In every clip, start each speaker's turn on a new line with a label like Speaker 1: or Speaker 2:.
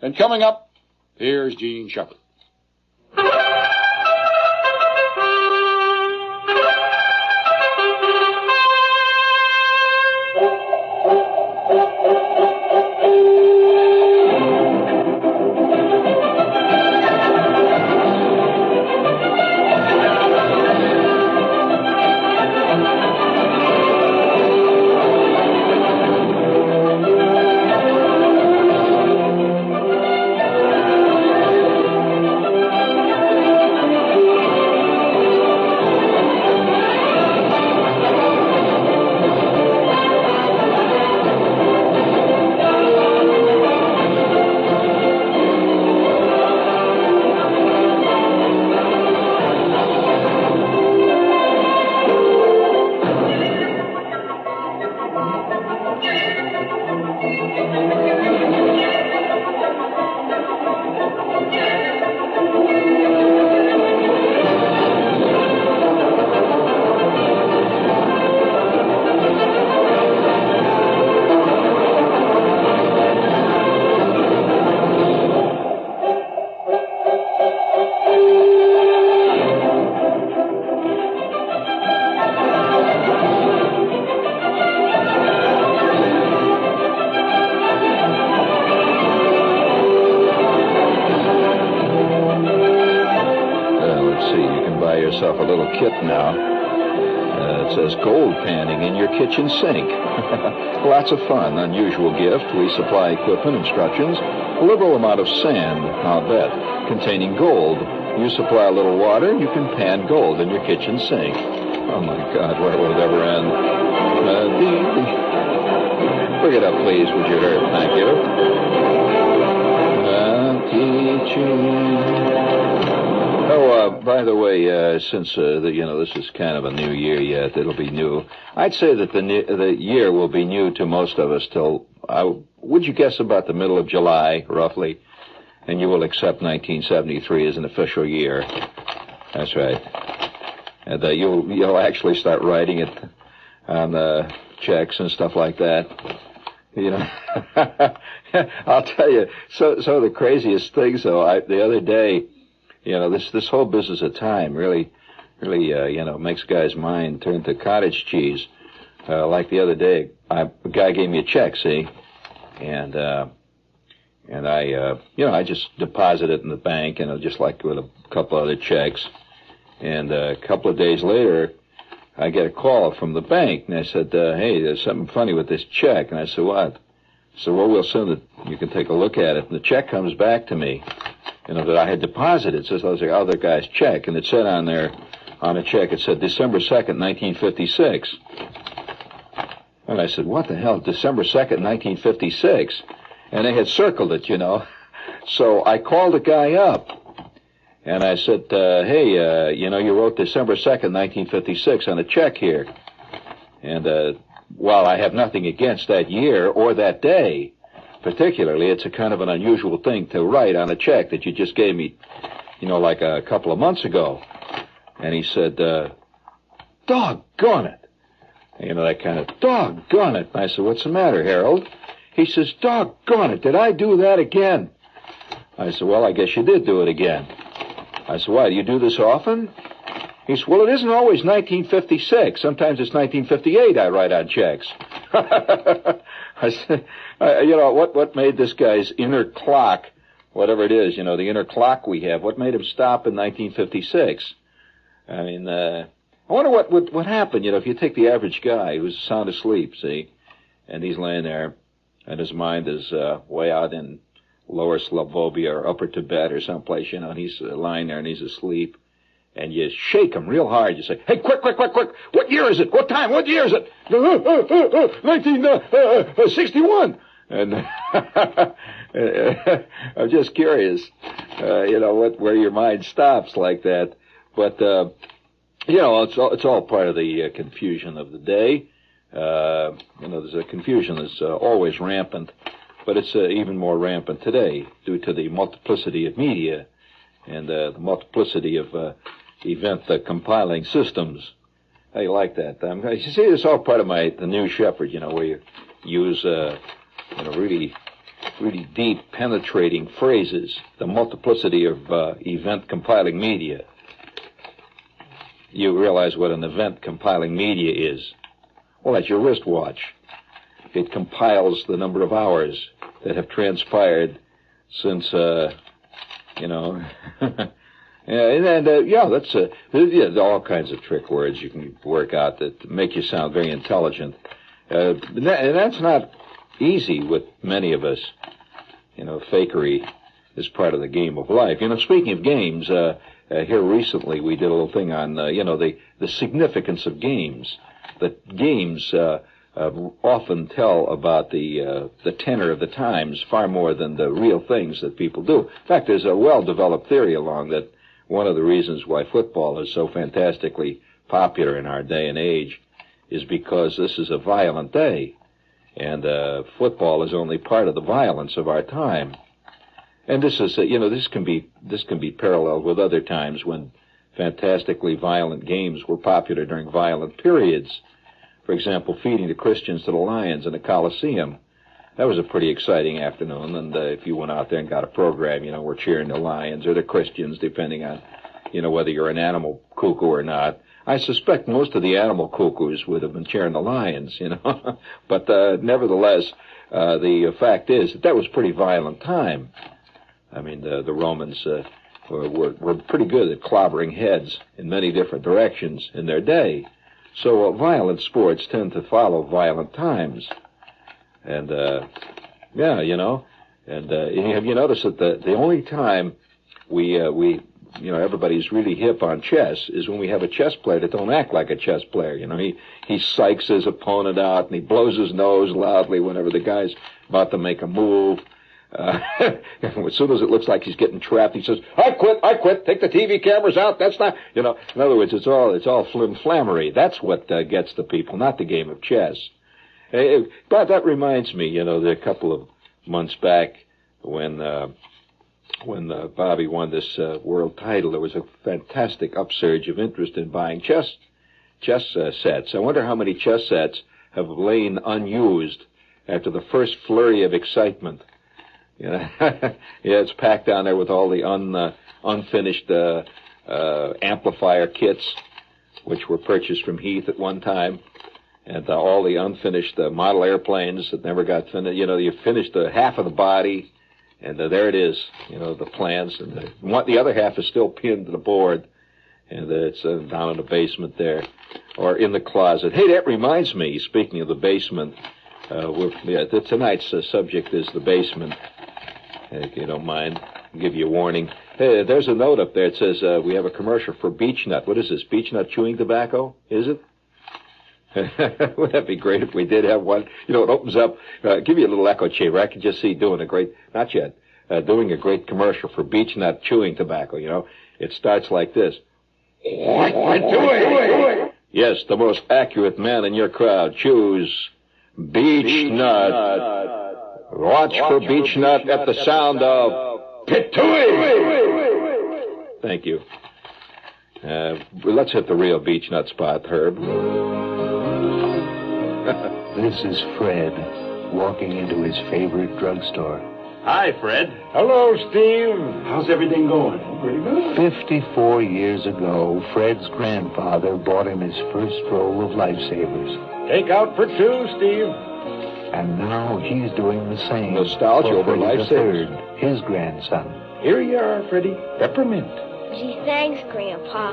Speaker 1: And coming up, here's Gene Shepard.
Speaker 2: Yourself a little kit now. It says gold panning in your kitchen sink. Lots of fun, unusual gift. We supply equipment, instructions, a liberal amount of sand, I'll bet, containing gold. You supply a little water, you can pan gold in your kitchen sink. Oh my God, where will it ever end? Bring it up, please, would you, Herb? Thank you. Oh, by the way, since this is kind of a new year yet, it'll be new. I'd say that the year will be new to most of us till, would you guess, about the middle of July, roughly? And you will accept 1973 as an official year. That's right. And you'll actually start writing it on the checks and stuff like that. You know, I'll tell you. So the craziest things, though, the other day. You know, this whole business of time really, makes a guy's mind turn to cottage cheese. Like the other day, a guy gave me a check, see, and I just deposited it in the bank, just like with a couple other checks. And a couple of days later, I get a call from the bank, and I said, hey, there's something funny with this check. And I said, what? So, well, we'll send it. You can take a look at it. And the check comes back to me. That I had deposited. It says, that was the other guy's check. And it said on there, on a check, it said December 2nd, 1956. And I said, what the hell, December 2nd, 1956? And they had circled it, So I called the guy up. And I said, hey, you wrote December 2nd, 1956 on a check here. And while I have nothing against that year or that day, particularly, it's a kind of an unusual thing to write on a check that you just gave me, like a couple of months ago. And he said, doggone it. That kind of, doggone it. And I said, what's the matter, Harold? He says, doggone it, did I do that again? I said, well, I guess you did do it again. I said, why, do you do this often? He said, well, it isn't always 1956. Sometimes it's 1958 I write on checks. I said, what made this guy's inner clock, whatever it is, the inner clock we have, what made him stop in 1956? I mean, I wonder what happened, if you take the average guy who's sound asleep, see, and he's laying there, and his mind is way out in lower Slavovia or upper Tibet or someplace, and he's lying there and he's asleep. And you shake him real hard. You say, hey, quick. What year is it? What time? What year is it? 1961. And I'm just curious, where your mind stops like that. But, it's all part of the confusion of the day. There's a confusion that's always rampant, but it's even more rampant today due to the multiplicity of media and the multiplicity of event compiling systems. How you like that? You see, it's all part of the new Shepherd, where you use, really really deep, penetrating phrases, the multiplicity of event compiling media. You realize what an event compiling media is. Well, that's your wristwatch. It compiles the number of hours that have transpired since, there's all kinds of trick words you can work out that make you sound very intelligent. And that's not easy with many of us. Fakery is part of the game of life. Speaking of games, here recently we did a little thing on, the significance of games. That games often tell about the tenor of the times far more than the real things that people do. In fact, there's a well-developed theory along that one of the reasons why football is so fantastically popular in our day and age is because this is a violent day, and football is only part of the violence of our time. And this is, this can be paralleled with other times when fantastically violent games were popular during violent periods. For example, feeding the Christians to the lions in the Colosseum. That was a pretty exciting afternoon, and if you went out there and got a program, we're cheering the lions or the Christians, depending on, whether you're an animal cuckoo or not. I suspect most of the animal cuckoos would have been cheering the lions, But nevertheless, the fact is that was a pretty violent time. I mean, the Romans were pretty good at clobbering heads in many different directions in their day. So violent sports tend to follow violent times. And, have you noticed that the only time we everybody's really hip on chess is when we have a chess player that don't act like a chess player. He psychs his opponent out and he blows his nose loudly whenever the guy's about to make a move. As soon as it looks like he's getting trapped, he says, I quit, take the TV cameras out, that's not, in other words, it's all flim-flammery. That's what gets the people, not the game of chess. But that reminds me, a couple of months back when Bobby won this world title, there was a fantastic upsurge of interest in buying chess sets. I wonder how many chess sets have lain unused after the first flurry of excitement. It's packed down there with all the unfinished amplifier kits, which were purchased from Heath at one time, and all the unfinished model airplanes that never got finished. You finished half of the body, and there it is. The plans, and the other half is still pinned to the board, and it's down in the basement there, or in the closet. Hey, that reminds me. Speaking of the basement, tonight's subject is the basement. If you don't mind, I'll give you a warning. Hey, there's a note up there. It says we have a commercial for beech nut. What is this, beech nut chewing tobacco? Is it? Wouldn't that be great if we did have one? It opens up, give you a little echo chamber. I can just see doing a great commercial for beech nut chewing tobacco, It starts like this. What doing? Yes, the most accurate man in your crowd chews beech nut. Watch for beech nut at the sound of Pitui. Thank you. Let's hit the real beech nut spot, Herb.
Speaker 3: This is Fred, walking into his favorite drugstore.
Speaker 4: Hi, Fred.
Speaker 1: Hello, Steve.
Speaker 4: How's everything going?
Speaker 1: Pretty good.
Speaker 3: 54 years ago, Fred's grandfather bought him his first roll of lifesavers.
Speaker 1: Take out for two, Steve.
Speaker 3: And now he's doing the same.
Speaker 2: Nostalgia over lifesavers.
Speaker 3: His grandson.
Speaker 1: Here you are, Freddie. Peppermint.
Speaker 5: Gee, thanks, Grandpa.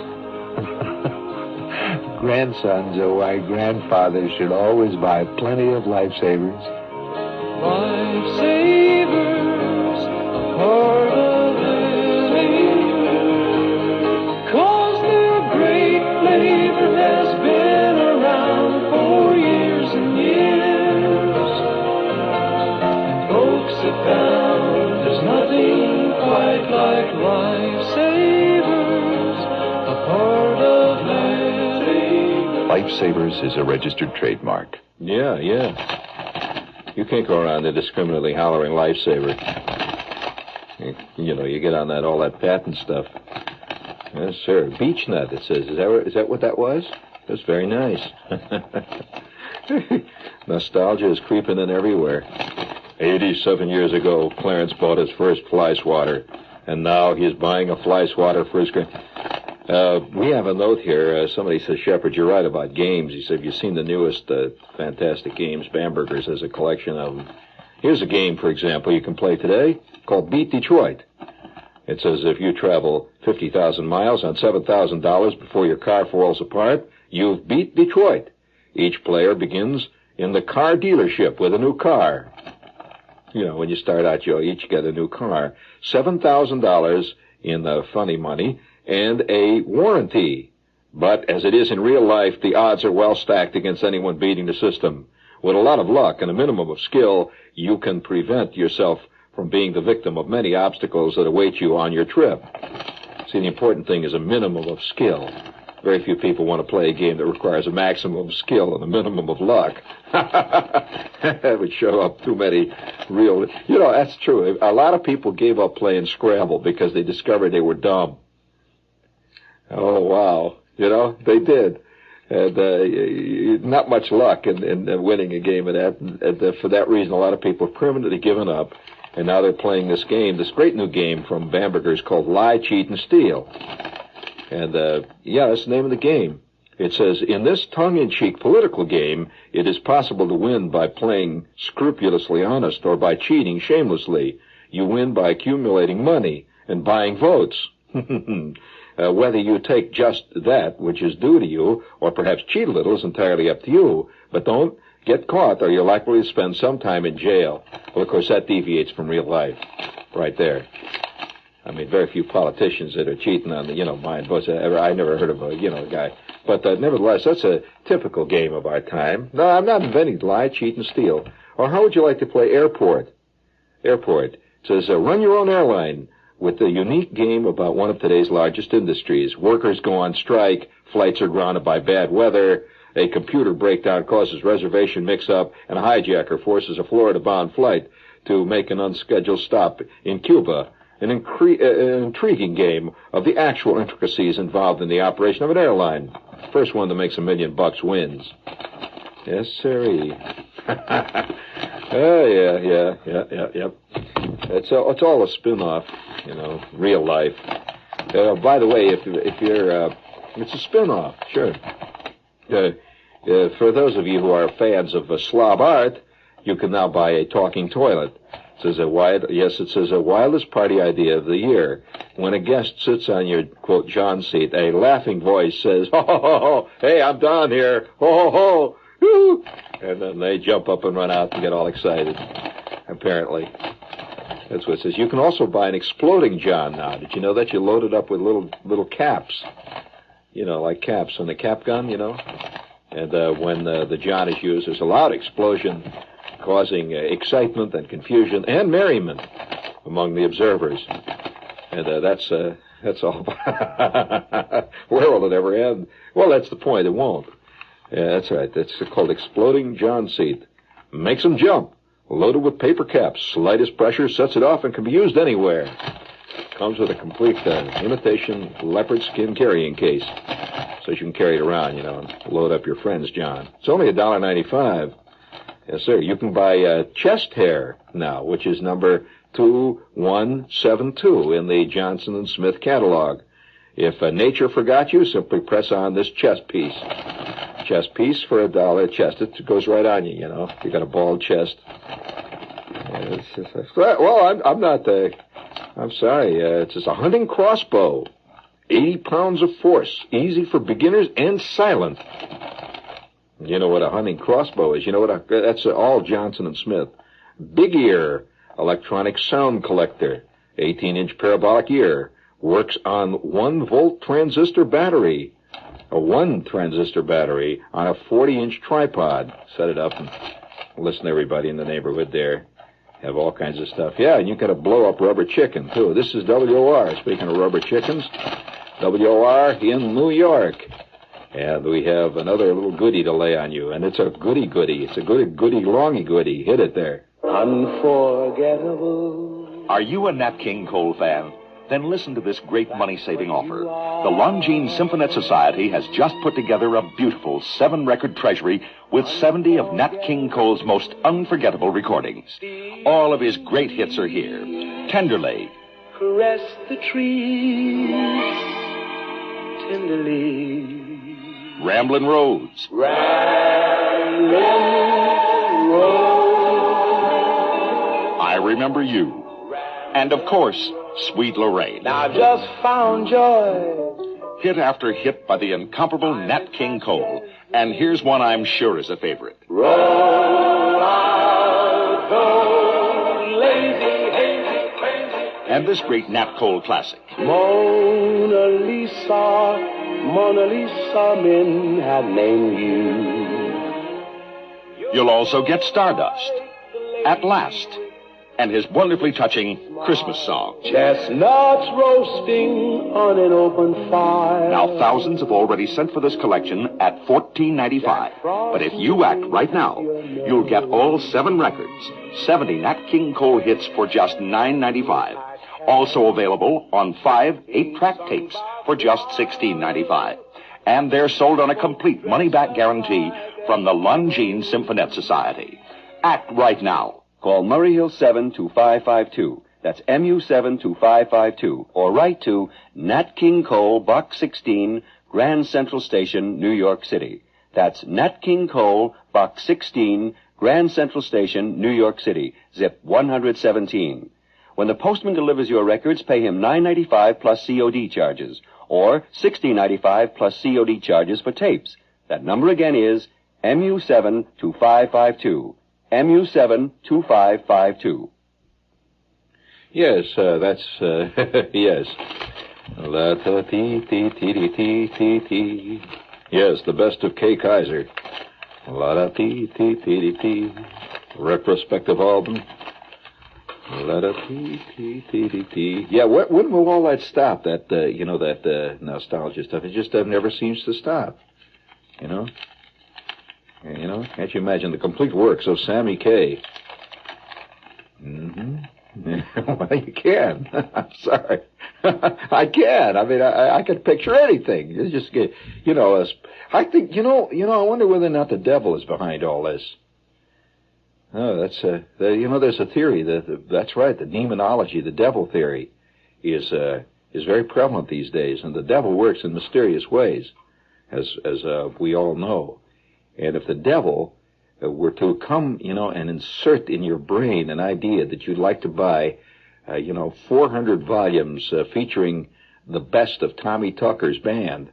Speaker 3: Grandsons are why grandfathers should always buy plenty of lifesavers.
Speaker 6: Lifesavers, a part of living. 'Cause their great flavor has been around for years and years. And folks have found there's nothing quite like Lifesavers, a part of living.
Speaker 7: Lifesavers is a registered trademark.
Speaker 2: Yeah. You can't go around there discriminately hollering lifesaver. You get on all that patent stuff. Yes, sir. Beech nut, it says. Is that what that was? That's very nice. Nostalgia is creeping in everywhere. 87 years ago, Clarence bought his first fly swatter, and now he's buying a fly swatter for his we have a note here. Somebody says, Shepard, you're right about games. He said, have you seen the newest fantastic games? Bamberger's has a collection of them. Here's a game, for example, you can play today called Beat Detroit. It says if you travel 50,000 miles on $7,000 before your car falls apart, you've beat Detroit. Each player begins in the car dealership with a new car. You know, when you start out, you each get a new car. $7,000 in funny money and a warranty. But as it is in real life, the odds are well stacked against anyone beating the system. With a lot of luck and a minimum of skill, you can prevent yourself from being the victim of many obstacles that await you on your trip. See, the important thing is a minimum of skill. Very few people want to play a game that requires a maximum of skill and a minimum of luck. That would show up too many real... You know, that's true. A lot of people gave up playing Scrabble because they discovered they were dumb. Oh, wow. You know, they did. And not much luck in winning a game of that. And for that reason, a lot of people have permanently given up. And now they're playing this game, this great new game from Bamberger's called Lie, Cheat, and Steal. And, yeah, that's the name of the game. It says, in this tongue-in-cheek political game, it is possible to win by playing scrupulously honest or by cheating shamelessly. You win by accumulating money and buying votes. Whether you take just that which is due to you or perhaps cheat a little is entirely up to you. But don't get caught or you're likely to spend some time in jail. Well, of course, that deviates from real life right there. I mean, very few politicians that are cheating on the, buying votes. I never heard of a, guy. But nevertheless, that's a typical game of our time. No, I'm not inventing lie, cheat, and steal. Or how would you like to play Airport? Airport. It says, run your own airline with a unique game about one of today's largest industries. Workers go on strike, flights are grounded by bad weather, a computer breakdown causes reservation mix-up, and a hijacker forces a Florida-bound flight to make an unscheduled stop in Cuba. An intriguing game of the actual intricacies involved in the operation of an airline. First one that makes $1 million wins. Yes, sirree. Oh, yeah. It's all a spin-off, real life. By the way, if you're, it's a spin-off, sure. For those of you who are fans of slob art, you can now buy a talking toilet. It says a wildest party idea of the year. When a guest sits on your, quote, John seat, a laughing voice says, ho, ho, ho, ho, hey, I'm Don here, ho, ho, ho, woo. And then they jump up and run out and get all excited, apparently. That's what it says. You can also buy an exploding John now. Did you know that? You load it up with little caps, like caps on the cap gun, And when the John is used, there's a loud explosion, causing excitement and confusion and merriment among the observers. And that's all. Where will it ever end? Well, that's the point. It won't. Yeah, that's right. That's called Exploding John Seat. Makes them jump. Loaded with paper caps. Slightest pressure sets it off and can be used anywhere. Comes with a complete imitation leopard skin carrying case. So you can carry it around, and load up your friend's John. It's only $1.95. Yes, sir. You can buy chest hair now, which is number 2172 in the Johnson & Smith catalog. If nature forgot you, simply press on this chest piece. Chest piece for $1. Chest, it goes right on you, You got a bald chest. Well, I'm not... I'm sorry. It's just a hunting crossbow. 80 pounds of force. Easy for beginners and silent. You know what a hunting crossbow is. That's all Johnson & Smith. Big ear, electronic sound collector, 18-inch parabolic ear, works on 1-volt transistor battery, a 1-transistor battery on a 40-inch tripod. Set it up and listen to everybody in the neighborhood there. Have all kinds of stuff. Yeah, and you got a blow-up rubber chicken, too. This is WOR. Speaking of rubber chickens, WOR in New York. And we have another little goodie to lay on you. And it's a goodie. It's a longy goodie. Hit it there.
Speaker 3: Unforgettable.
Speaker 7: Are you a Nat King Cole fan?
Speaker 8: Then listen to this great money-saving offer. The Longines Symphonette Society has just put together a beautiful 7-record treasury with 70 of Nat King Cole's most unforgettable recordings. All of his great hits are here. Tenderly.
Speaker 6: Caress the trees tenderly.
Speaker 8: Ramblin' Roads.
Speaker 6: Ramblin' Roads.
Speaker 8: I Remember You. And, of course, Sweet Lorraine.
Speaker 6: Now just found joy.
Speaker 8: Hit after hit by the incomparable Nat King Cole. And here's one I'm sure is a favorite.
Speaker 6: Roll out those lazy, hazy, crazy.
Speaker 8: And this great Nat Cole classic.
Speaker 6: Mona Lisa, men have named you.
Speaker 8: You'll also get Stardust, At Last, and his wonderfully touching Christmas song.
Speaker 6: Chestnuts roasting on an open fire.
Speaker 8: Now, thousands have already sent for this collection at $14.95. But if you act right now, you'll get all 7 records, 70 Nat King Cole hits for just $9.95. Also available on 5 8-track tapes for just $16.95. And they're sold on a complete money-back guarantee from the Longines Symphonette Society. Act right now.
Speaker 9: Call Murray Hill 72552. That's MU72552. Or write to Nat King Cole, Box 16, Grand Central Station, New York City. That's Nat King Cole, Box 16, Grand Central Station, New York City. Zip 117. When the postman delivers your records, pay him $9.95 plus COD charges, or $16.95 plus COD charges for tapes. That number again is MU72552. MU72552.
Speaker 2: Yes, that's, yes. La-ta-ti-ti-ti-ti-ti-ti. Yes, the best of Kay Kaiser. La-da-ti-ti-ti-ti-ti. Retrospective album. La-da-ti-ti-ti-ti. Yeah, when will all that stop? That, that nostalgia stuff. It just never seems to stop. You know, can't you imagine the complete works of Sammy Kaye? Mm-hmm. Well, you can. I'm sorry. I can. I mean, I can picture anything. It's just, I think, I wonder whether or not the devil is behind all this. Oh, that's, there's a theory that's right. The demonology, the devil theory is very prevalent these days. And the devil works in mysterious ways, as we all know. And if the devil were to come, and insert in your brain an idea that you'd like to buy, 400 volumes featuring the best of Tommy Tucker's band,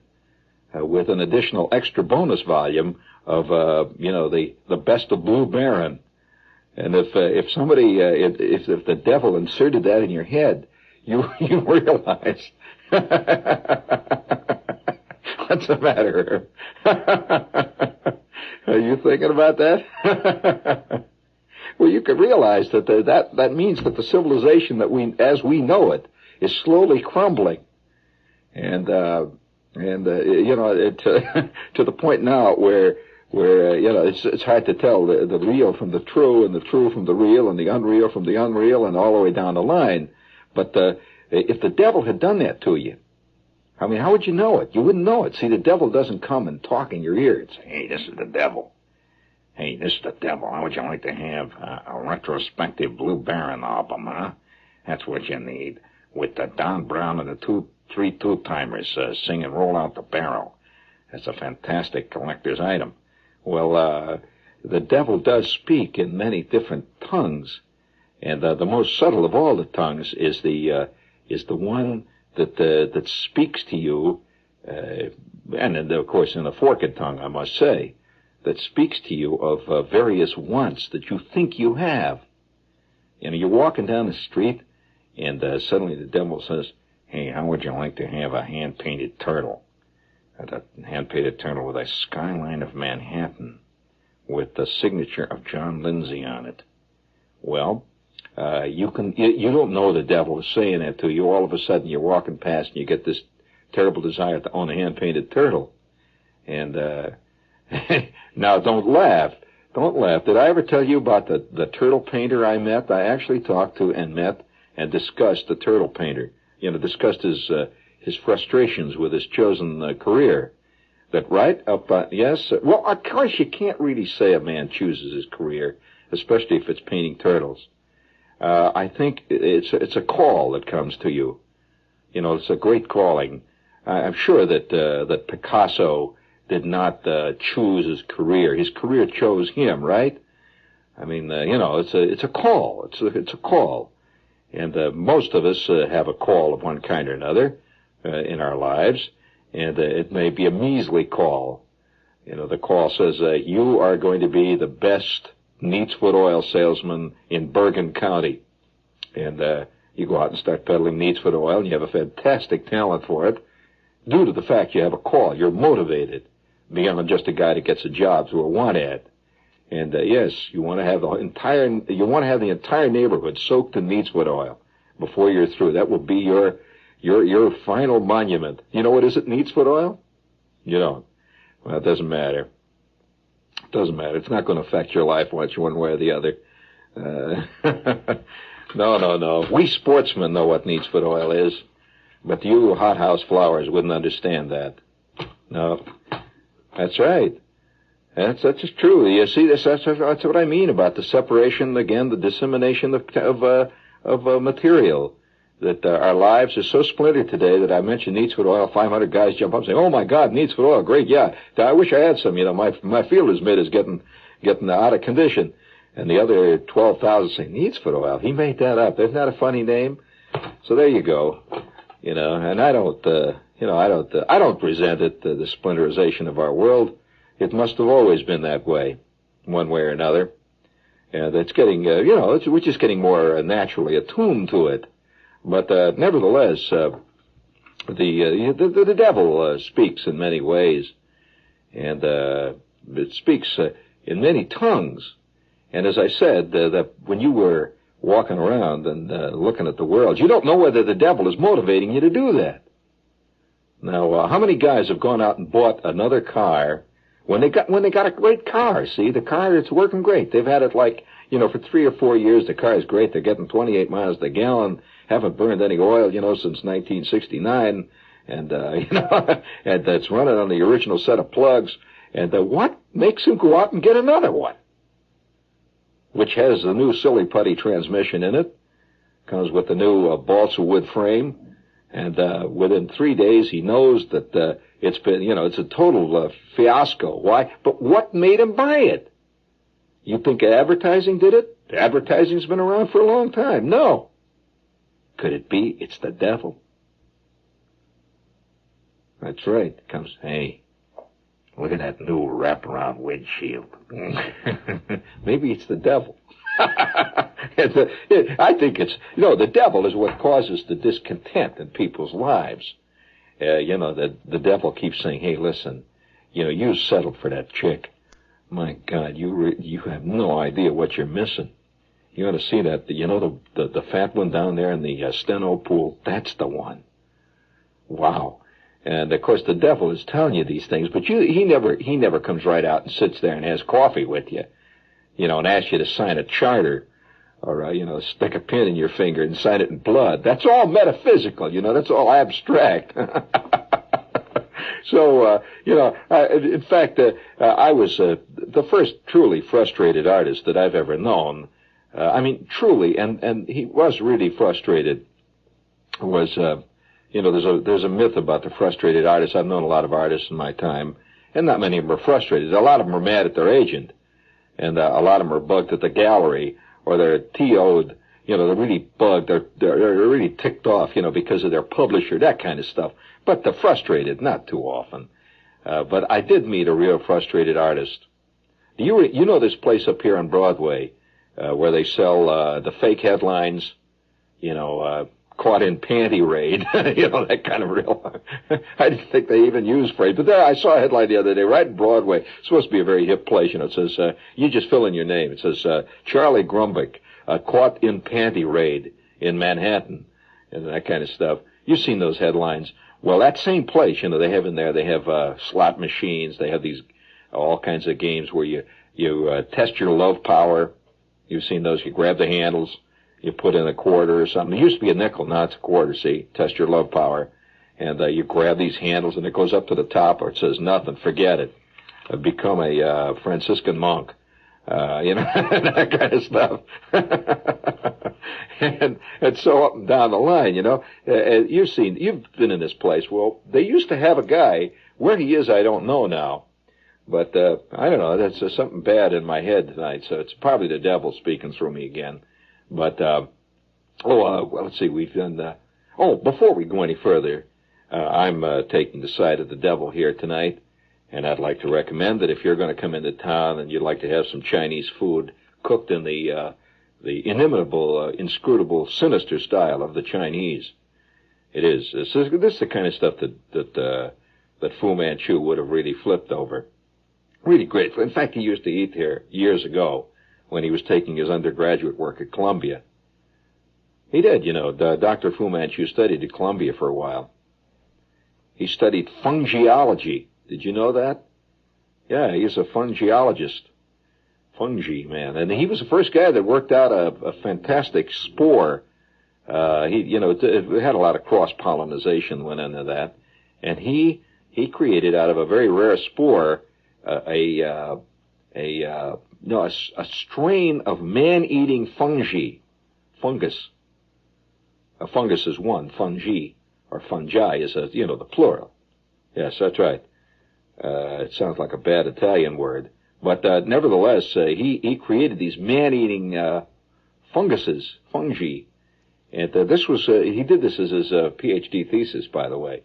Speaker 2: with an additional extra bonus volume of, the best of Blue Baron. And if somebody, if the devil inserted that in your head, you realize, what's the matter? Are you thinking about that? Well, you could realize that means that the civilization as we know it, is slowly crumbling, and to the point now where it's hard to tell the real from the true, and the true from the real, and the unreal from the unreal, and all the way down the line. But if the devil had done that to you, I mean, how would you know it? You wouldn't know it. See, the devil doesn't come and talk in your ear and say, hey, this is the devil. Hey, this is the devil. How would you like to have a retrospective Blue Baron album, huh? That's what you need. With the Don Brown and the 3 two-timers singing Roll Out the Barrel. That's a fantastic collector's item. Well, the devil does speak in many different tongues. And the most subtle of all the tongues is the one that speaks to you, and of course in a forked tongue, I must say, that speaks to you of various wants that you think you have. You're walking down the street, and suddenly the devil says, hey, how would you like to have a hand-painted turtle? A hand-painted turtle with a skyline of Manhattan, with the signature of John Lindsay on it. Well, you don't know the devil is saying that to you. All of a sudden you're walking past and you get this terrible desire to own a hand-painted turtle. And now don't laugh. Did I ever tell you about the turtle painter I met? I actually talked to and met and discussed the turtle painter. discussed his frustrations with his chosen career. That right up, yes. Well, of course, you can't really say a man chooses his career, especially if it's painting turtles. I think it's a call that comes to you. It's a great calling. I'm sure that Picasso did not choose his career. His career chose him, right? I mean, it's a call. It's a call, and most of us have a call of one kind or another in our lives, and it may be a measly call. The call says you are going to be the best Neatsfoot oil salesman in Bergen County, and you go out and start peddling Neatsfoot oil, and you have a fantastic talent for it, due to the fact you have a call. You're motivated beyond just a guy that gets a job through a want ad. And yes, you want to have the entire neighborhood soaked in Neatsfoot oil before you're through. That will be your final monument. You know what is it, Neatsfoot oil? You don't. Well, it doesn't matter. It doesn't matter. It's not going to affect your life much one way or the other. No. We sportsmen know what Neatsfoot oil is, but you hothouse flowers wouldn't understand that. No, that's right. That's just true. You see, that's what I mean about the separation, again, the dissemination of material. That our lives are so splintered today that I mentioned Neatsfoot oil, 500 guys jump up and say, "Oh my God, Neatsfoot oil, great, yeah. I wish I had some. My fielder's mitt is getting out of condition." And the other 12,000 say, "Neatsfoot oil, he made that up. Isn't that a funny name?" So there you go. And I don't resent it, the splinterization of our world. It must have always been that way, one way or another. And it's getting, we're just getting more naturally attuned to it. But nevertheless, the devil speaks in many ways, and it speaks in many tongues. And as I said, that when you were walking around and looking at the world, you don't know whether the devil is motivating you to do that. Now, how many guys have gone out and bought another car when they got a great car? See, the car, it's working great. They've had it for 3 or 4 years. The car is great. They're getting 28 miles to the gallon. Haven't burned any oil, since 1969, and and that's running on the original set of plugs. And what makes him go out and get another one, which has the new silly putty transmission in it, comes with the new balsa wood frame, and within 3 days he knows that it's been, it's a total fiasco. Why? But what made him buy it? You think advertising did it? Advertising's been around for a long time. No. Could it be it's the devil? That's right. It comes, "Hey, look at that new wraparound windshield." Maybe it's the devil. I think it's, the devil is what causes the discontent in people's lives. The devil keeps saying, "Hey, listen, you settled for that chick. My God, you have no idea what you're missing. You ought to see that, the fat one down there in the steno pool, that's the one. Wow." And of course the devil is telling you these things, but he never comes right out and sits there and has coffee with you, and asks you to sign a charter, or stick a pin in your finger and sign it in blood. That's all metaphysical, that's all abstract. So, in fact, I was the first truly frustrated artist that I've ever known. Truly, and he was really frustrated. Was, there's a myth about the frustrated artist. I've known a lot of artists in my time, and not many of them are frustrated. A lot of them are mad at their agent, and a lot of them are bugged at the gallery, or they're TO'd. They're really bugged. They're really ticked off, because of their publisher, that kind of stuff. But they're frustrated, not too often. But I did meet a real frustrated artist. You know this place up here on Broadway, where they sell the fake headlines, caught in panty raid, that kind of real. I didn't think they even used phrase, but there I saw a headline the other day, right in Broadway. It's supposed to be a very hip place, it says, you just fill in your name. It says, Charlie Grumbick, caught in panty raid in Manhattan, and that kind of stuff. You've seen those headlines. Well, that same place, they have in there, they have slot machines, they have these, all kinds of games where you test your love power. You've seen those, you grab the handles, You put in a quarter or something. It used to be a nickel, now it's a quarter, see? Test your love power. And you grab these handles, and it goes up to the top, or it says nothing. Forget it. Become a Franciscan monk. That kind of stuff. and so up and down the line, you've been in this place. Well, they used to have a guy. Where he is, I don't know now. But I don't know. That's something bad in my head tonight, so it's probably the devil speaking through me again. But, well, let's see. We've done... before we go any further, I'm taking the side of the devil here tonight. And I'd like to recommend that if you're going to come into town and you'd like to have some Chinese food cooked in the inimitable, inscrutable, sinister style of the Chinese, it is. This is the kind of stuff that Fu Manchu would have really flipped over. Really great. In fact, he used to eat here years ago when he was taking his undergraduate work at Columbia. He did, Dr. Fu Manchu studied at Columbia for a while. He studied fungiology. Did you know that? Yeah, he's a fungiologist. Fungi, man. And he was the first guy that worked out a fantastic spore. It had a lot of cross-pollination went into that. And he created out of a very rare spore a strain of man-eating fungus. A fungus is one, fungi, or fungi is the plural. Yes, that's right. It sounds like a bad Italian word. But nevertheless, he created these man-eating funguses, fungi. And he did this as his PhD thesis, by the way.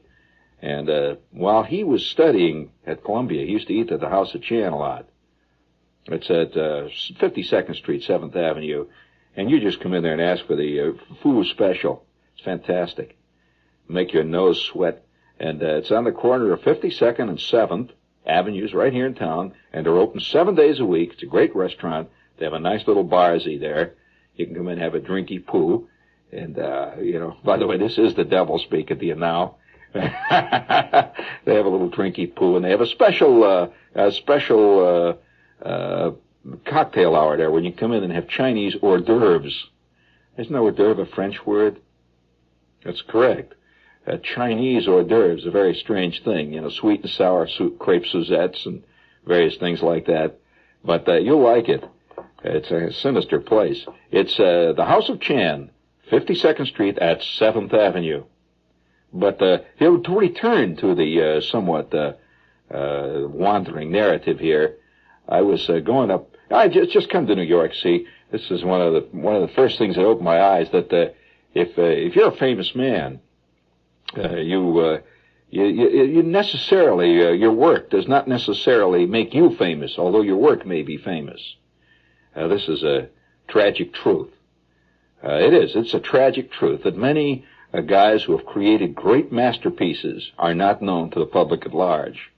Speaker 2: And while he was studying at Columbia, he used to eat at the House of Chan a lot. It's at 52nd Street, 7th Avenue. And you just come in there and ask for the Fu Special. It's fantastic. Make your nose sweat. And it's on the corner of 52nd and 7th Avenues right here in town. And they're open 7 days a week. It's a great restaurant. They have a nice little barsy there. You can come in and have a drinky poo. And, by the way, this is the devil speaking to you now. They have a little drinky poo. And they have a special cocktail hour there when you come in and have Chinese hors d'oeuvres. Isn't hors d'oeuvre a French word? That's correct. Chinese hors d'oeuvres, a very strange thing, sweet and sour crepe Suzettes and various things like that. But you'll like it. It's a sinister place. It's the House of Chan, 52nd Street at 7th Avenue. But to return to the somewhat wandering narrative here, I was going up. I just come to New York. See, this is one of the first things that opened my eyes. That if you're a famous man, you necessarily your work does not necessarily make you famous, although your work may be famous. This is a tragic truth. It is. It's a tragic truth that many guys who have created great masterpieces are not known to the public at large.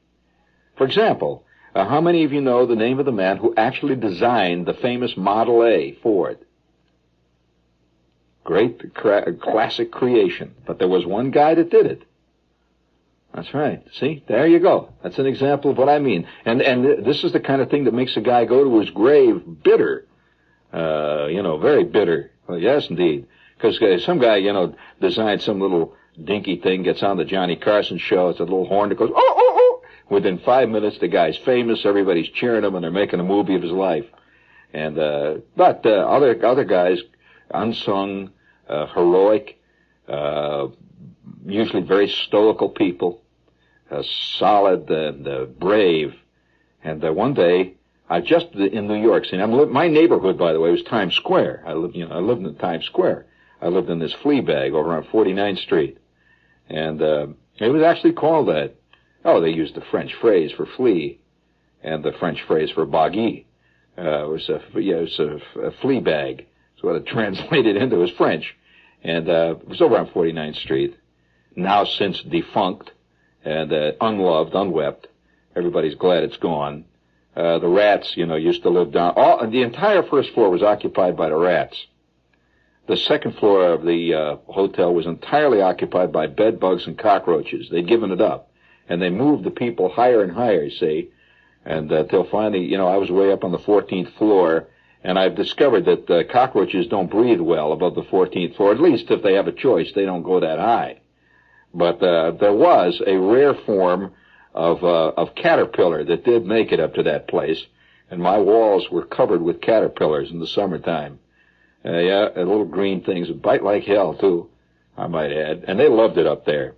Speaker 2: For example, how many of you know the name of the man who actually designed the famous Model A Ford? Great classic creation. But there was one guy that did it. That's right. See, there you go. That's an example of what I mean. And this is the kind of thing that makes a guy go to his grave bitter. Very bitter. Well, yes, indeed. Because some guy, designed some little dinky thing, gets on the Johnny Carson show. It's a little horn that goes, oh, oh, oh. Within 5 minutes, the guy's famous. Everybody's cheering him, and they're making a movie of his life. And but other guys, unsung, heroic, usually very stoical people, solid and brave. And one day, I just in New York City. My neighborhood, by the way, was Times Square. I lived in Times Square. I lived in this flea bag over on 49th Street, and it was actually called that. Oh, they used the French phrase for flea, and the French phrase for baggy. It was a flea bag. That's what it translated into was French. And it was over on 49th Street, now since defunct and unloved, unwept. Everybody's glad it's gone. The rats, used to live down. The entire first floor was occupied by the rats. The second floor of the hotel was entirely occupied by bed bugs and cockroaches. They'd given it up. And they moved the people higher and higher, see. And till finally, I was way up on the 14th floor, And I've discovered that cockroaches don't breathe well above the 14th floor. At least if they have a choice, they don't go that high. But there was a rare form of caterpillar that did make it up to that place, and my walls were covered with caterpillars in the summertime. Yeah, little green things that bite like hell, too, I might add. And they loved it up there.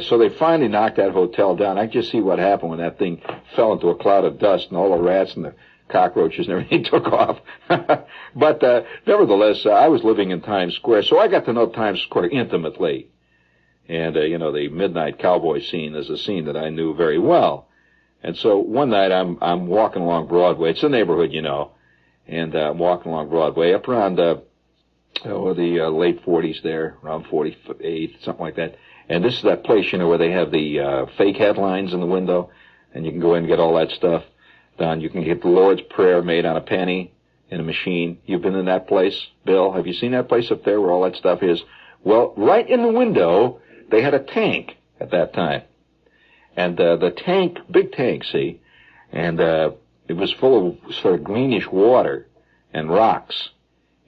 Speaker 2: So they finally knocked that hotel down. I just see what happened when that thing fell into a cloud of dust and all the rats and the cockroaches and everything took off. But nevertheless, I was living in Times Square, so I got to know Times Square intimately. And, the midnight cowboy scene is a scene that I knew very well. And so one night I'm walking along Broadway. It's a neighborhood, and I'm walking along Broadway up around the late 40s there, around 48, something like that. And this is that place, where they have the fake headlines in the window, and you can go in and get all that stuff done. You can get the Lord's Prayer made on a penny in a machine. You've been in that place, Bill? Have you seen that place up there where all that stuff is? Well, right in the window, they had a tank at that time. And the tank, big tank, see, and it was full of sort of greenish water and rocks.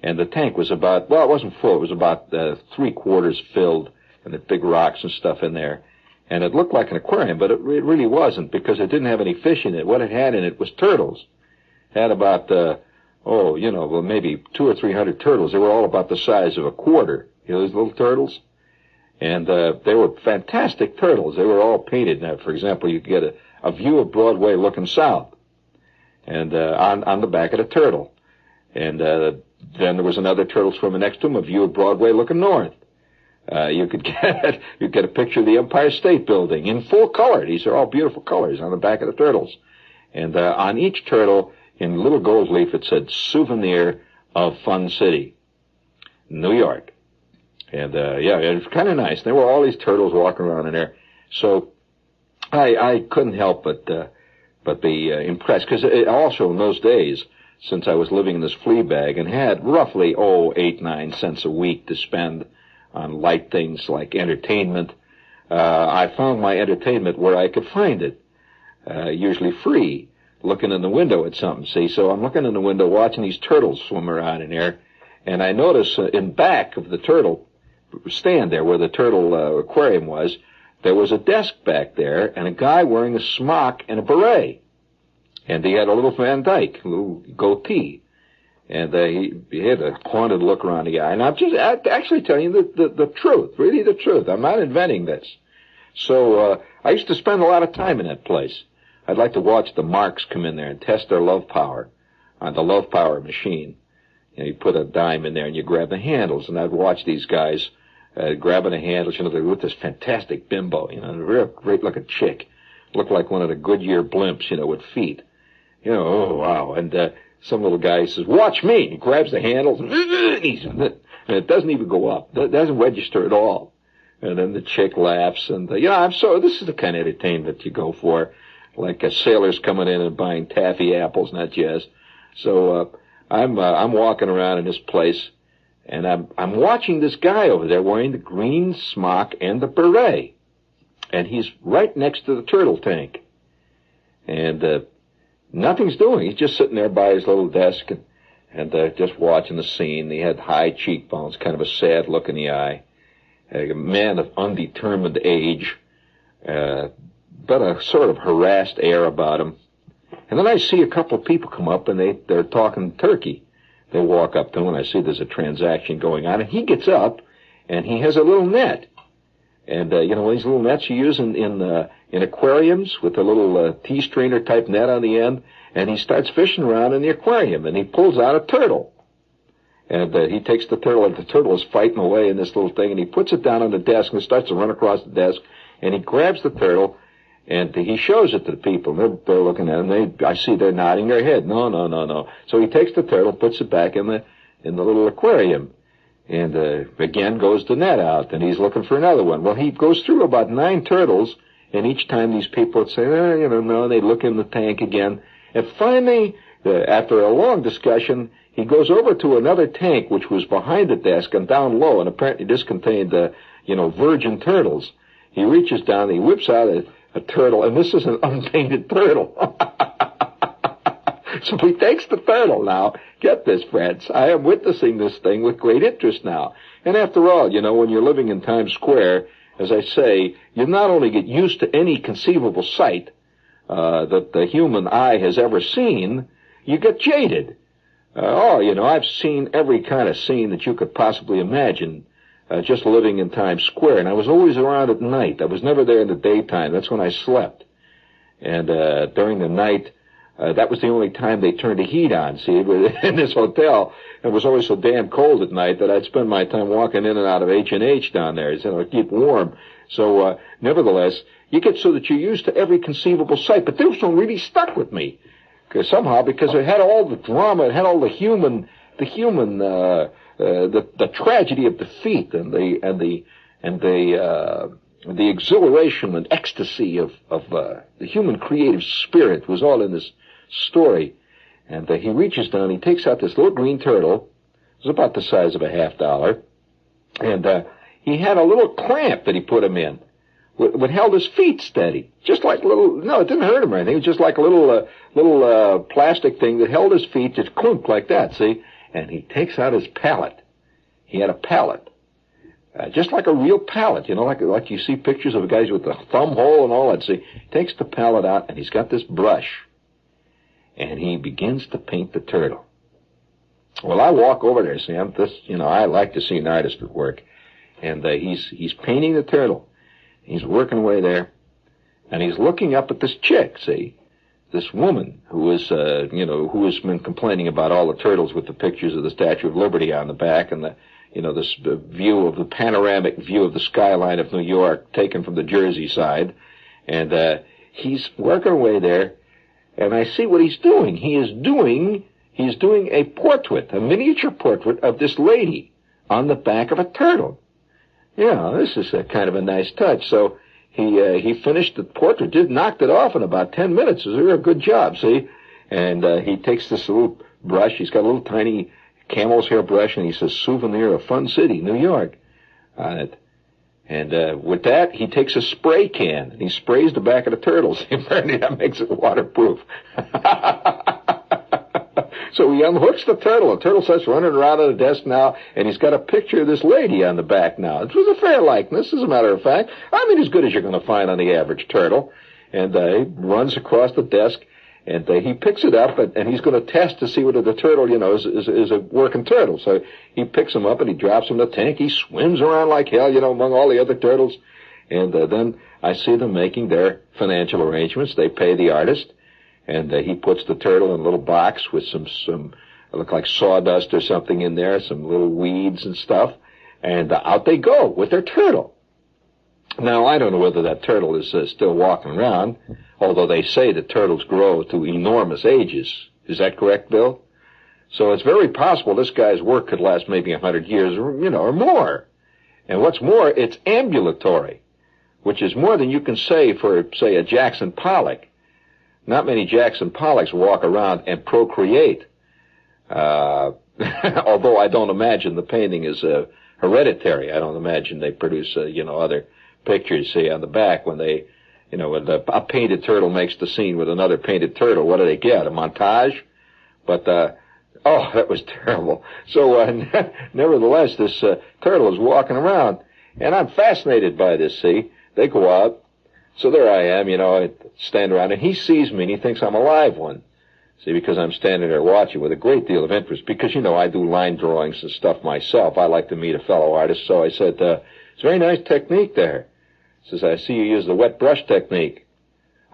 Speaker 2: And the tank was about, well, it wasn't full, it was about 3/4 filled, and the big rocks and stuff in there. And it looked like an aquarium, but it really wasn't, because it didn't have any fish in it. What it had in it was turtles. It had about, maybe 200 or 300 turtles. They were all about the size of a quarter, those little turtles. And they were fantastic turtles. They were all painted. Now, for example, you could get a view of Broadway looking south, and on the back of the turtle. And then there was another turtle swimming next to him, a view of Broadway looking north. You could get a picture of the Empire State Building in full color. These are all beautiful colors on the back of the turtles. And on each turtle, in little gold leaf, it said, "Souvenir of Fun City, New York." And, it was kind of nice. There were all these turtles walking around in there. So I couldn't help but be impressed, because also in those days, since I was living in this flea bag and had roughly, 8-9 cents a week to spend on light things like entertainment, I found my entertainment where I could find it, usually free, looking in the window at something, see? So I'm looking in the window, watching these turtles swim around in there, and I notice in back of the turtle stand there where the turtle aquarium was, there was a desk back there and a guy wearing a smock and a beret. And he had a little Van Dyke, a little goatee. And he had a haunted look around the eye. And I'm just actually telling you the truth, really the truth. I'm not inventing this. So I used to spend a lot of time in that place. I'd like to watch the marks come in there and test their love power on the love power machine. You put a dime in there and you grab the handles, and I'd watch these guys grabbing the handles, they're with this fantastic bimbo, a real great-looking chick. Looked like one of the Goodyear blimps, with feet. Oh, wow. And some little guy says, "Watch me." He grabs the handles, and it doesn't even go up. It doesn't register at all. And then the chick laughs, and, this is the kind of entertainment you go for, like sailors coming in and buying taffy apples, not jazz. So, I'm walking around in this place, and I'm watching this guy over there wearing the green smock and the beret, and he's right next to the turtle tank, and nothing's doing. He's just sitting there by his little desk and just watching the scene. He had high cheekbones, kind of a sad look in the eye, a man of undetermined age, but a sort of harassed air about him. And then I see a couple of people come up, and they're talking turkey. They walk up to him, and I see there's a transaction going on, and he gets up, and he has a little net. And, these little nets you use in aquariums with a little T-strainer type net on the end, and he starts fishing around in the aquarium, and he pulls out a turtle. And he takes the turtle, and the turtle is fighting away in this little thing, and he puts it down on the desk, and starts to run across the desk, and he grabs the turtle, and he shows it to the people. They're looking at him. I see they're nodding their head. No. So he takes the turtle, puts it back in the little aquarium, and again goes the net out, and he's looking for another one. Well, he goes through about 9 turtles, and each time these people would say, no, they look in the tank again. And finally, after a long discussion, he goes over to another tank, which was behind the desk and down low, and apparently this contained, virgin turtles. He reaches down, he whips out a turtle, and this is an unpainted turtle. So he takes the turtle now. Get this, friends. I am witnessing this thing with great interest now. And after all, when you're living in Times Square, as I say, you not only get used to any conceivable sight that the human eye has ever seen, you get jaded. I've seen every kind of scene that you could possibly imagine just living in Times Square. And I was always around at night. I was never there in the daytime. That's when I slept. And during the night, that was the only time they turned the heat on. See, in this hotel, it was always so damn cold at night that I'd spend my time walking in and out of H&H down there, to keep warm. So, nevertheless, you get so that you're used to every conceivable sight. But this one really stuck with me. Because it had all the drama, it had all the tragedy of defeat and the exhilaration and ecstasy of the human creative spirit was all in this story. And he reaches down, he takes out this little green turtle. It was about the size of a $50. And he had a little clamp that he put him in. What held his feet steady. Just like a little, no, it didn't hurt him or anything. It was just like a little plastic thing that held his feet, just clunked like that, see? And he takes out his palette. He had a palette. Just like a real palette, like you see pictures of guys with the thumb hole and all that, see? He takes the palette out, and he's got this brush. And he begins to paint the turtle. Well, I walk over there, see? I like to see an artist at work. And he's painting the turtle. He's working away there, and he's looking up at this chick, see? This woman who has been complaining about all the turtles with the pictures of the Statue of Liberty on the back and this view of the panoramic view of the skyline of New York taken from the Jersey side. And he's working away there, and I see what he's doing. He's doing a portrait, a miniature portrait of this lady on the back of a turtle. Yeah, this is kind of a nice touch. So he finished the portrait, just knocked it off in about 10 minutes. It was a good job, see? And he takes this little brush. He's got a little tiny camel's hair brush, and he says, "Souvenir of Fun City, New York," on it. And with that, he takes a spray can, and he sprays the back of the turtles. Apparently that makes it waterproof. So he unhooks the turtle. The turtle starts running around on the desk now, and he's got a picture of this lady on the back now. It was a fair likeness, as a matter of fact. I mean, as good as you're going to find on the average turtle. And he runs across the desk, and he picks it up, and he's going to test to see whether the turtle, is a working turtle. So he picks him up, and he drops him in the tank. He swims around like hell, among all the other turtles. And then I see them making their financial arrangements. They pay the artist. And he puts the turtle in a little box with some look like sawdust or something in there, some little weeds and stuff. And out they go with their turtle. Now, I don't know whether that turtle is still walking around, although they say that turtles grow to enormous ages. Is that correct, Bill? So it's very possible this guy's work could last maybe 100 years or more. And what's more, it's ambulatory, which is more than you can say for, say, a Jackson Pollock. Not many Jackson Pollocks walk around and procreate. Although I don't imagine the painting is hereditary. I don't imagine they produce, other pictures, say, on the back when they, when a painted turtle makes the scene with another painted turtle. What do they get? A montage? But, that was terrible. So, nevertheless, this turtle is walking around, and I'm fascinated by this, see? They go out. So there I am, I stand around, and he sees me, and he thinks I'm a live one. See, because I'm standing there watching with a great deal of interest, because, I do line drawings and stuff myself. I like to meet a fellow artist, so I said, it's a very nice technique there. He says, I see you use the wet brush technique.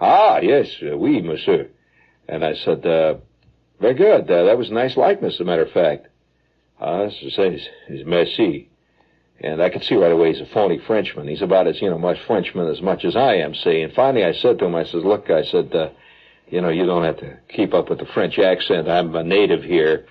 Speaker 2: Ah, yes, oui, monsieur. And I said, very good, that was a nice likeness, as a matter of fact. Merci. And I could see right away he's a phony Frenchman. He's about as, much Frenchman as much as I am, see. And finally I said to him, I said, look, you don't have to keep up with the French accent. I'm a native here.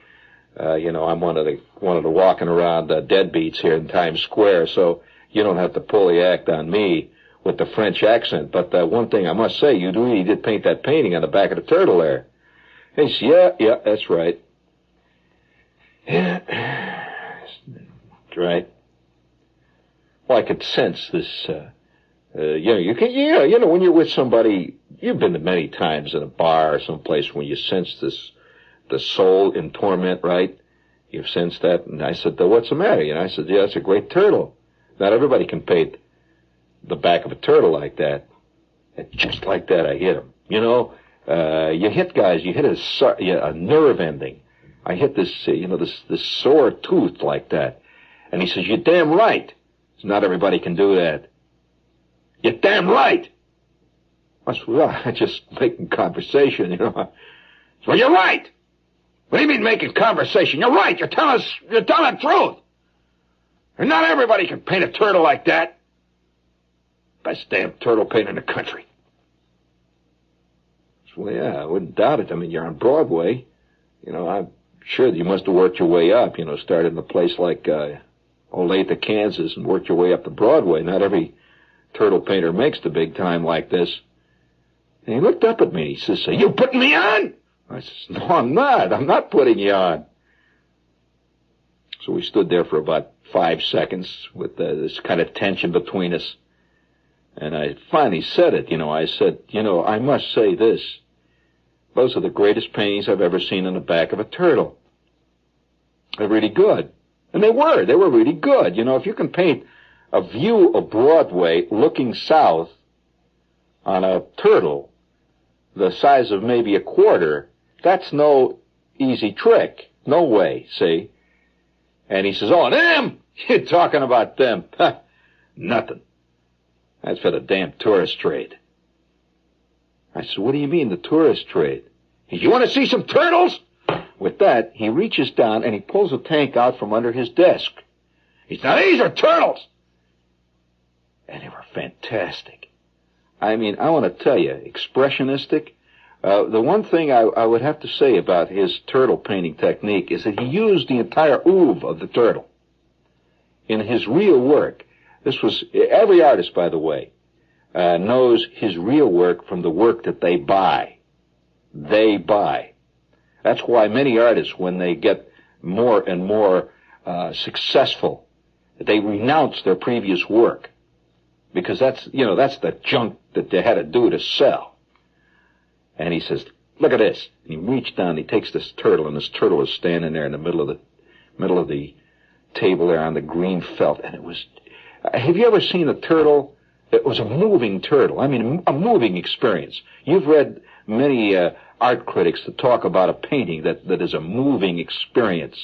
Speaker 2: I'm one of the walking around deadbeats here in Times Square, so you don't have to pull the act on me with the French accent. But one thing I must say, you did paint that painting on the back of the turtle there. He said, yeah, that's right. Yeah, that's right. Well, I could sense this, when you're with somebody, you've been to many times in a bar or someplace when you sense this the soul in torment, right? You've sensed that? And I said, what's the matter? And I said, yeah, it's a great turtle. Not everybody can paint the back of a turtle like that. And just like that, I hit him. You know, you hit guys, you hit a nerve ending. I hit this, this sore tooth like that. And he says, you're damn right. Says, not everybody can do that. You're damn right. I said, well, I'm just making conversation, Well, you're right. What do you mean making conversation? You're right. You're telling the truth. And not everybody can paint a turtle like that. Best damn turtle paint in the country. Well, yeah, I wouldn't doubt it. I mean, you're on Broadway. I'm sure that you must have worked your way up, started in a place like Olathe, Kansas, and worked your way up to Broadway. Not every turtle painter makes the big time like this. And he looked up at me. He says, are you putting me on? I says, no, I'm not. I'm not putting you on. So we stood there for about 5 seconds with this kind of tension between us. And I finally said it, I said, I must say this. Those are the greatest paintings I've ever seen on the back of a turtle. They're really good. And they were really good. If you can paint a view of Broadway looking south on a turtle the size of maybe a quarter, that's no easy trick. No way, see? And he says, oh, them? You're talking about them. Nothing. That's for the damn tourist trade. I said, what do you mean, the tourist trade? He said, you want to see some turtles? With that, he reaches down and he pulls a tank out from under his desk. He said, now these are turtles. And they were fantastic. I mean, I want to tell you, expressionistic. The one thing I would have to say about his turtle painting technique is that he used the entire oeuvre of the turtle. In his real work, every artist, by the way, knows his real work from the work that they buy. They buy. That's why many artists, when they get more and more successful, they renounce their previous work. Because that's the junk that they had to do to sell. And he says, look at this. And he reached down, he takes this turtle, and this turtle is standing there in the middle of the table there on the green felt. And it was, have you ever seen a turtle? It was a moving turtle. I mean, a moving experience. You've read many art critics that talk about a painting that is a moving experience.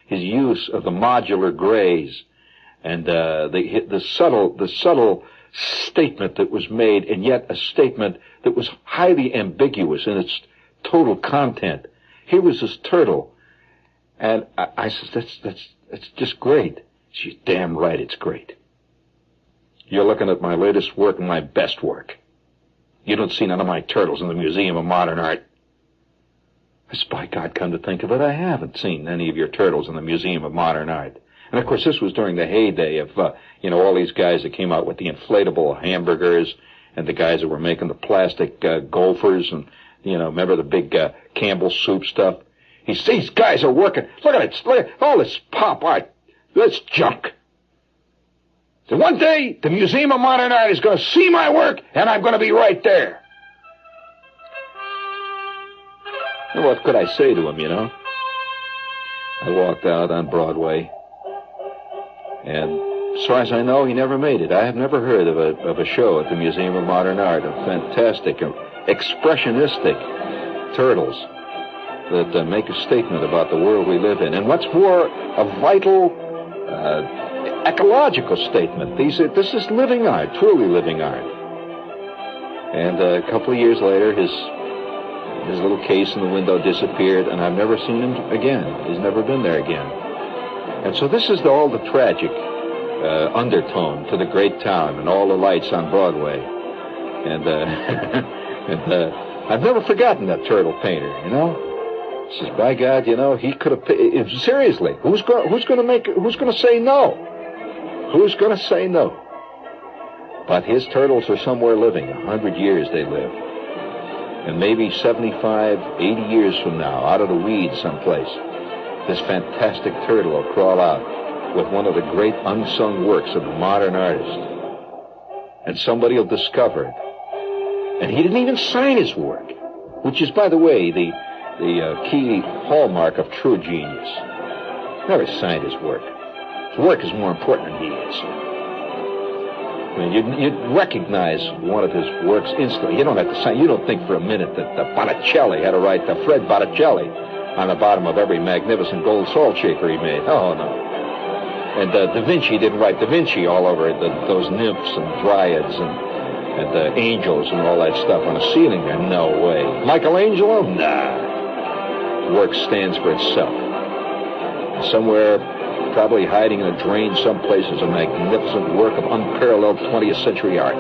Speaker 2: His use of the modular grays and the subtle statement that was made, and yet a statement that was highly ambiguous in its total content. Here was this turtle, and I said, that's just great. She's damn right, it's great. You're looking at my latest work and my best work. You don't see none of my turtles in the Museum of Modern Art. I said, by God, come to think of it, I haven't seen any of your turtles in the Museum of Modern Art. And, of course, this was during the heyday of, all these guys that came out with the inflatable hamburgers and the guys that were making the plastic gophers and, remember the big Campbell soup stuff? These guys are working. Look at it. Look at all this pop art. This junk. So one day, the Museum of Modern Art is going to see my work, and I'm going to be right there. And what could I say to him, I walked out on Broadway. And as far as I know, he never made it. I have never heard of a show at the Museum of Modern Art of fantastic, expressionistic turtles that make a statement about the world we live in. And what's more, a vital, ecological statement. This is living art, truly living art. And a couple of years later, his little case in the window disappeared, and I've never seen him again. He's never been there again. And so this is all the tragic undertone to the great town and all the lights on Broadway. And I've never forgotten that turtle painter, Says, by God, he could have. Seriously, who's going to say no? Who's going to say no? But his turtles are somewhere living. 100 years they live. And maybe 75, 80 years from now, out of the weeds someplace, this fantastic turtle will crawl out with one of the great unsung works of a modern artist. And somebody will discover it. And he didn't even sign his work, which is, by the way, the the key hallmark of true genius. Never signed his work. His work is more important than he is. I mean, you'd recognize one of his works instantly. You don't have to sign. You don't think for a minute that Botticelli had to write the Fred Botticelli on the bottom of every magnificent gold salt shaker he made. Oh, no. And Da Vinci didn't write Da Vinci all over those nymphs and dryads and angels and all that stuff on the ceiling there. No way. Michelangelo? Nah. Work stands for itself. Somewhere, probably hiding in a drain someplace, is a magnificent work of unparalleled 20th century art.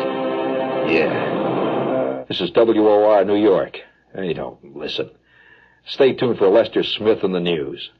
Speaker 2: Yeah. This is WOR New York. Hey, don't listen. Stay tuned for Lester Smith and the news.